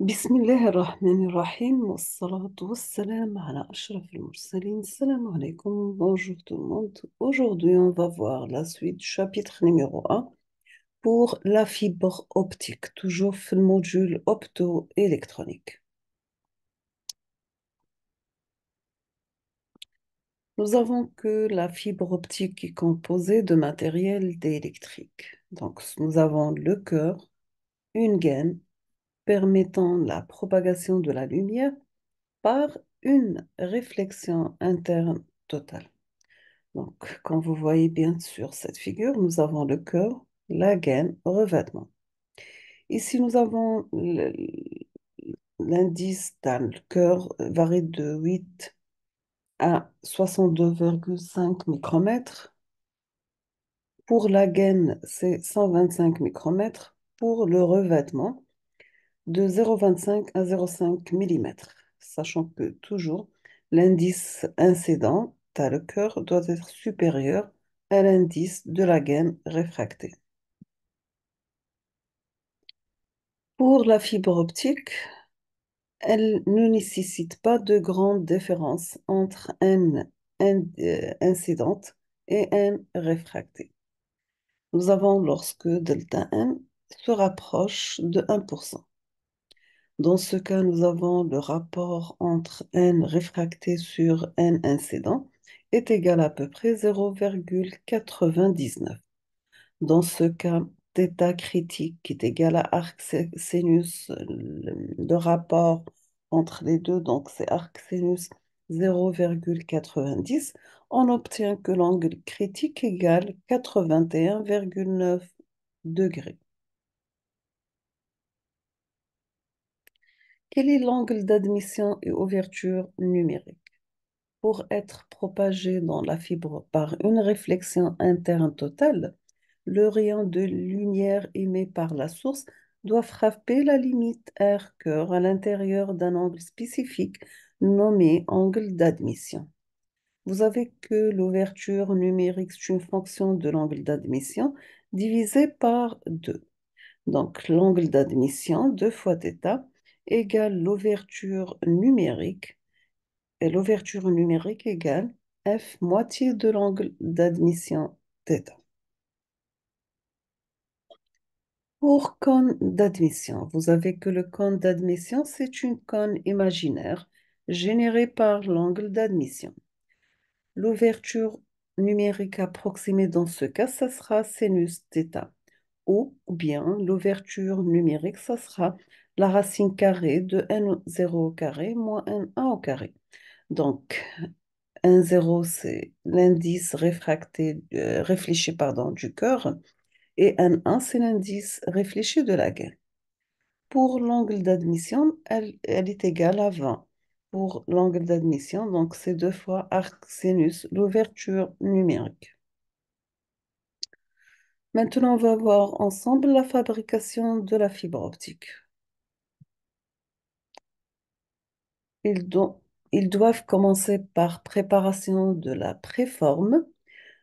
بسم الله الرحمن الرحيم والصلاة والسلام على أشرف المرسلين. Salam alaikum, bonjour tout le monde. Aujourd'hui, on va voir la suite du chapitre numéro un pour la fibre optique, toujours في le module optoélectronique. Nous avons que la fibre optique est composée de matériel d'électrique. Donc, nous avons le cœur, une gaine permettant la propagation de la lumière par une réflexion interne totale. Donc, comme vous voyez bien sur cette figure, nous avons le cœur, la gaine, revêtement. Ici, nous avons l'indice dans le cœur varie de 8 à 62,5 micromètres. Pour la gaine, c'est 125 micromètres. Pour le revêtement, de 0,25 à 0,5 mm, sachant que toujours l'indice incident, t'as le cœur, doit être supérieur à l'indice de la gaine réfractée. Pour la fibre optique, elle ne nécessite pas de grande différence entre incidente et N réfractée. Nous avons lorsque delta N se rapproche de 1%. Dans ce cas, nous avons le rapport entre n réfracté sur n incident est égal à peu près 0,99. Dans ce cas, θ critique qui est égal à arc sinus, le rapport entre les deux, donc c'est arc sinus 0,90, on obtient que l'angle critique égale 81,9 degrés. Quel est l'angle d'admission et ouverture numérique? Pour être propagé dans la fibre par une réflexion interne totale, le rayon de lumière émis par la source doit frapper la limite R-cœur à l'intérieur d'un angle spécifique nommé angle d'admission. Vous savez que l'ouverture numérique, c'est une fonction de l'angle d'admission divisé par 2. Donc, l'angle d'admission, 2 fois θ, égale l'ouverture numérique, et l'ouverture numérique égale f moitié de l'angle d'admission θ. Pour cône d'admission, vous avez que le cône d'admission, c'est une cône imaginaire générée par l'angle d'admission. L'ouverture numérique approximée dans ce cas, ça sera sinus θ. Ou bien l'ouverture numérique, ça sera la racine carrée de n0 au carré moins n1 au carré. Donc, 1,0, c'est l'indice réfléchi du cœur, et n1, c'est l'indice réfléchi de la gaine. Pour l'angle d'admission, elle est égale à 20. Pour l'angle d'admission, donc c'est 2 fois arc sinus, l'ouverture numérique. Maintenant, on va voir ensemble la fabrication de la fibre optique. Ils, do- Ils doivent commencer par préparation de la préforme.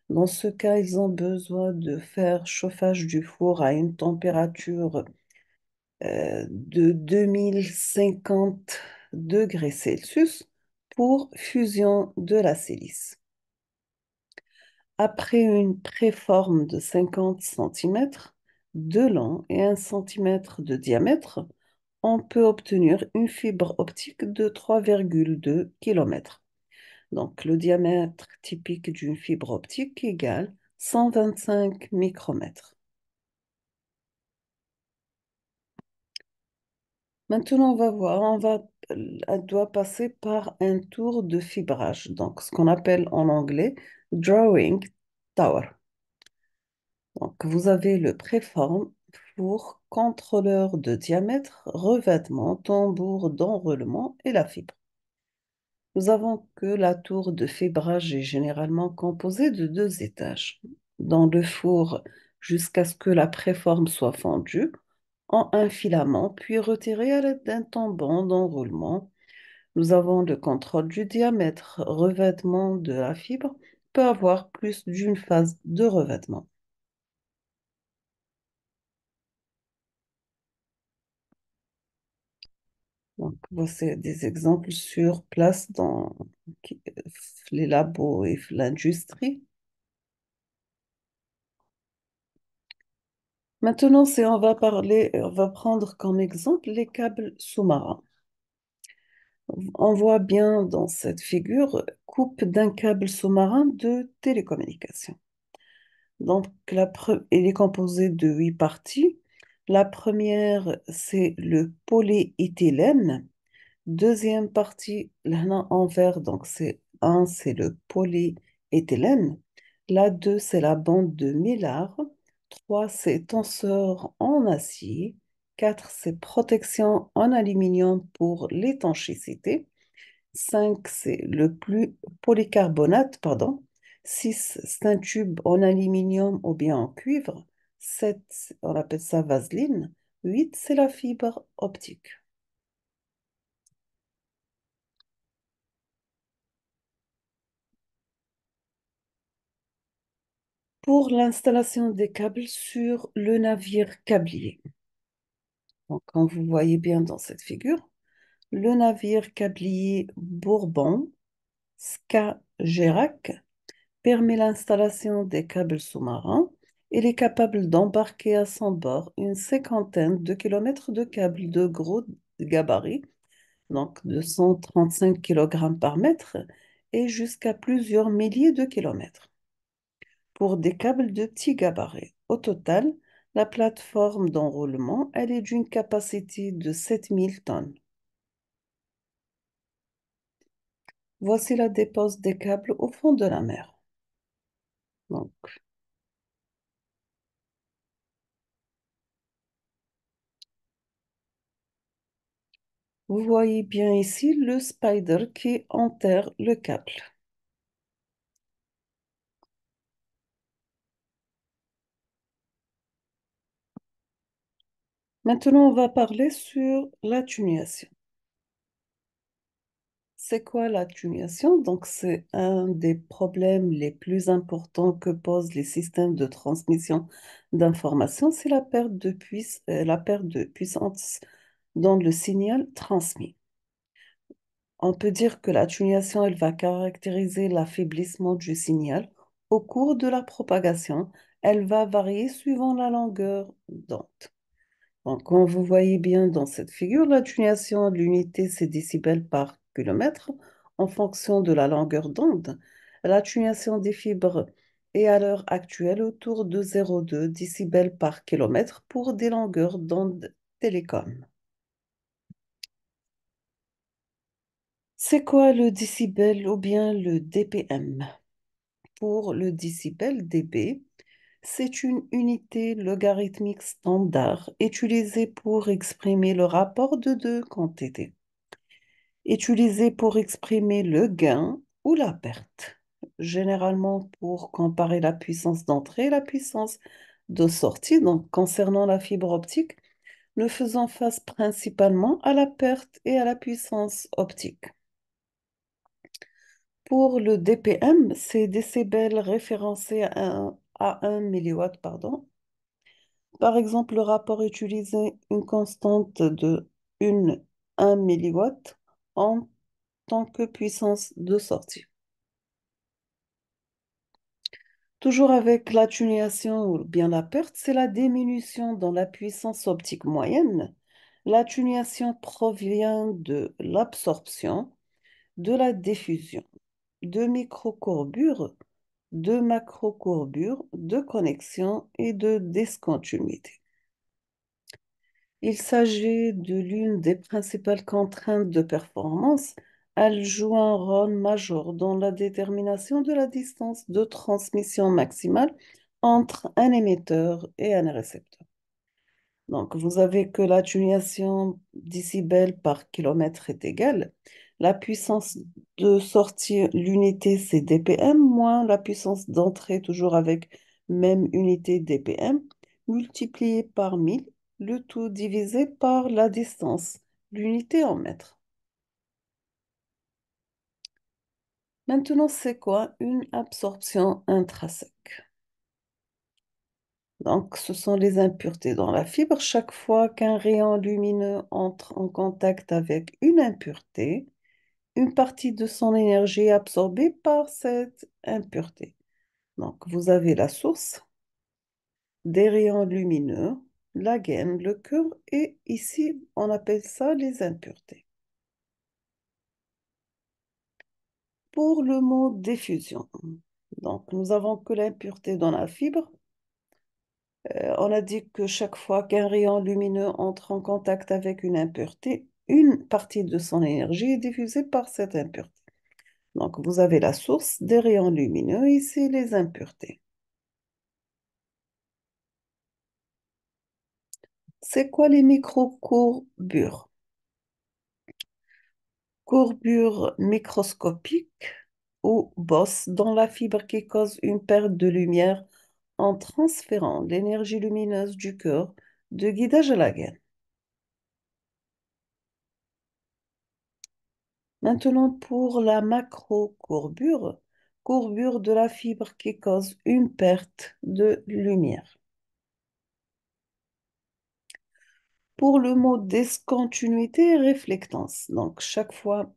Dans ce cas, ils ont besoin de faire chauffage du four à une température de 2050 degrés Celsius pour fusion de la silice. Après une préforme de 50 cm de long et 1 cm de diamètre, on peut obtenir une fibre optique de 3,2 km. Donc, le diamètre typique d'une fibre optique égale 125 micromètres. Maintenant, on va voir, elle doit passer par un tour de fibrage, donc ce qu'on appelle en anglais drawing tower. Donc, vous avez le préforme, four, contrôleur de diamètre, revêtement, tambour d'enroulement et la fibre. Nous avons que la tour de fibrage est généralement composée de 2 étages. Dans le four, jusqu'à ce que la préforme soit fondue, en un filament, puis retiré à l'aide d'un tambon d'enroulement. Nous avons le contrôle du diamètre. Revêtement de la fibre peut avoir plus d'une phase de revêtement. Donc, voici des exemples sur place dans les labos et l'industrie. Maintenant, on va prendre comme exemple les câbles sous-marins. On voit bien dans cette figure coupe d'un câble sous-marin de télécommunication. Donc, il est composé de 8 parties. La première, c'est le polyéthylène. Deuxième partie, là en vert, donc c'est le polyéthylène. La 2, c'est la bande de mylar. 3, c'est tenseur en acier. 4, c'est protection en aluminium pour l'étanchéité. 5, c'est le plus polycarbonate, pardon. 6, c'est un tube en aluminium ou bien en cuivre. 7, on appelle ça vaseline. 8, c'est la fibre optique. Pour l'installation des câbles sur le navire câblier. Donc, comme vous voyez bien dans cette figure, le navire câblier Bourbon, Skagerrak, permet l'installation des câbles sous-marins. Il est capable d'embarquer à son bord une cinquantaine de kilomètres de câbles de gros gabarit, donc de 135 kg par mètre, et jusqu'à plusieurs milliers de kilomètres pour des câbles de petit gabarit. Au total, la plateforme d'enroulement, elle est d'une capacité de 7000 tonnes. Voici la dépose des câbles au fond de la mer. Donc, vous voyez bien ici le spider qui enterre le câble. Maintenant, on va parler sur l'atténuation. C'est quoi l'atténuation? Donc, c'est un des problèmes les plus importants que posent les systèmes de transmission d'informations, c'est la perte de puissance dans le signal transmis. On peut dire que l'atténuation, elle va caractériser l'affaiblissement du signal au cours de la propagation. Elle va varier suivant la longueur d'onde. Donc, comme vous voyez bien dans cette figure, l'atténuation de l'unité, c'est décibels par kilomètre en fonction de la longueur d'onde. L'atténuation des fibres est à l'heure actuelle autour de 0,2 décibels par kilomètre pour des longueurs d'onde télécom. C'est quoi le décibel ou bien le dPm? Pour le décibel dB, c'est une unité logarithmique standard utilisée pour exprimer le rapport de deux quantités, utilisée pour exprimer le gain ou la perte, généralement pour comparer la puissance d'entrée et la puissance de sortie. Donc, concernant la fibre optique, nous faisons face principalement à la perte et à la puissance optique. Pour le dPm, c'est décibels référencés à 1 milliwatt, pardon. Par exemple, le rapport utilisait une constante de 1 milliwatt en tant que puissance de sortie. Toujours avec l'atténuation ou bien la perte, c'est la diminution dans la puissance optique moyenne. L'atténuation provient de l'absorption, de la diffusion, de microcourbures, de macrocourbures, de connexion et de discontinuité. Il s'agit de l'une des principales contraintes de performance. Elle joue un rôle majeur dans la détermination de la distance de transmission maximale entre un émetteur et un récepteur. Donc, vous avez que l'atténuation décibels par kilomètre est égale. La puissance de sortie, l'unité, c'est dPm, moins la puissance d'entrée, toujours avec même unité dPm, multiplié par 1000, le tout divisé par la distance, l'unité en mètres. Maintenant, c'est quoi une absorption intrinsèque? Donc, ce sont les impuretés dans la fibre. Chaque fois qu'un rayon lumineux entre en contact avec une impureté, une partie de son énergie est absorbée par cette impureté. Donc, vous avez la source, des rayons lumineux, la gaine, le cœur, et ici, on appelle ça les impuretés. Pour le mot diffusion, donc nous avons que l'impureté dans la fibre. On a dit que chaque fois qu'un rayon lumineux entre en contact avec une impureté, une partie de son énergie est diffusée par cette impureté. Donc vous avez la source des rayons lumineux, ici les impuretés. C'est quoi les microcourbures? Courbures microscopiques ou bosses dans la fibre qui causent une perte de lumière en transférant l'énergie lumineuse du cœur de guidage à la gaine. Maintenant, pour la macrocourbure, courbure de la fibre qui cause une perte de lumière. Pour le mot discontinuité et réflectance, donc chaque fois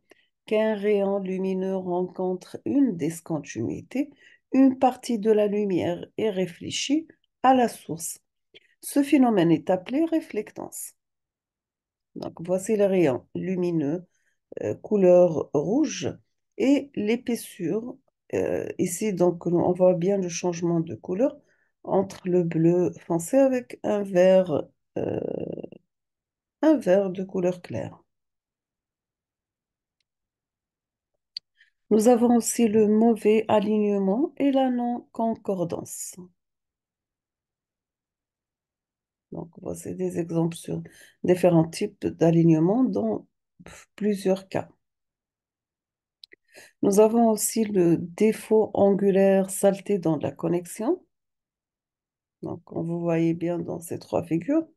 qu'un rayon lumineux rencontre une discontinuité, une partie de la lumière est réfléchie à la source. Ce phénomène est appelé réflectance. Donc voici le rayon lumineux couleur rouge et l'épaissure. Ici, donc, on voit bien le changement de couleur entre le bleu foncé avec euh, un vert de couleur claire. Nous avons aussi le mauvais alignement et la non-concordance. Donc, voici des exemples sur différents types d'alignement dans plusieurs cas. Nous avons aussi le défaut angulaire saleté dans la connexion. Donc, on vous voyez bien dans ces trois figures.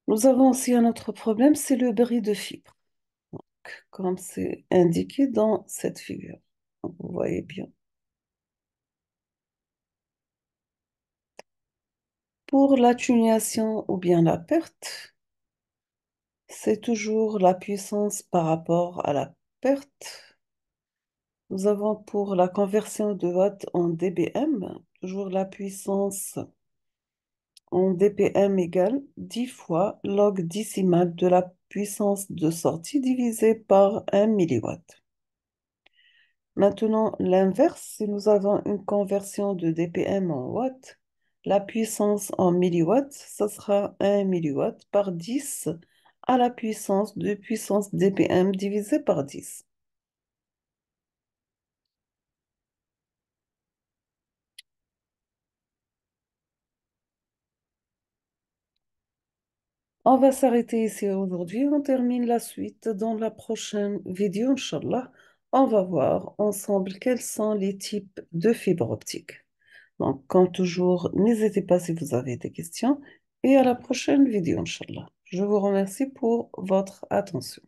Nous avons aussi un autre problème, c'est le bris de fibre, comme c'est indiqué dans cette figure. Donc, vous voyez bien. Pour l'atténuation ou bien la perte, c'est toujours la puissance par rapport à la perte. Nous avons pour la conversion de watts en dBm, toujours la puissance en dBm égale 10 fois log décimal de la puissance de sortie divisé par 1 milliwatt. Maintenant, l'inverse, si nous avons une conversion de dPm en watts, la puissance en milliwatts, ça sera 1 milliwatt par 10 à la puissance de puissance dPm divisé par 10. On va s'arrêter ici aujourd'hui. On termine la suite dans la prochaine vidéo, Inch'Allah. On va voir ensemble quels sont les types de fibres optiques. Donc, comme toujours, n'hésitez pas si vous avez des questions et à la prochaine vidéo, Inch'Allah. Je vous remercie pour votre attention.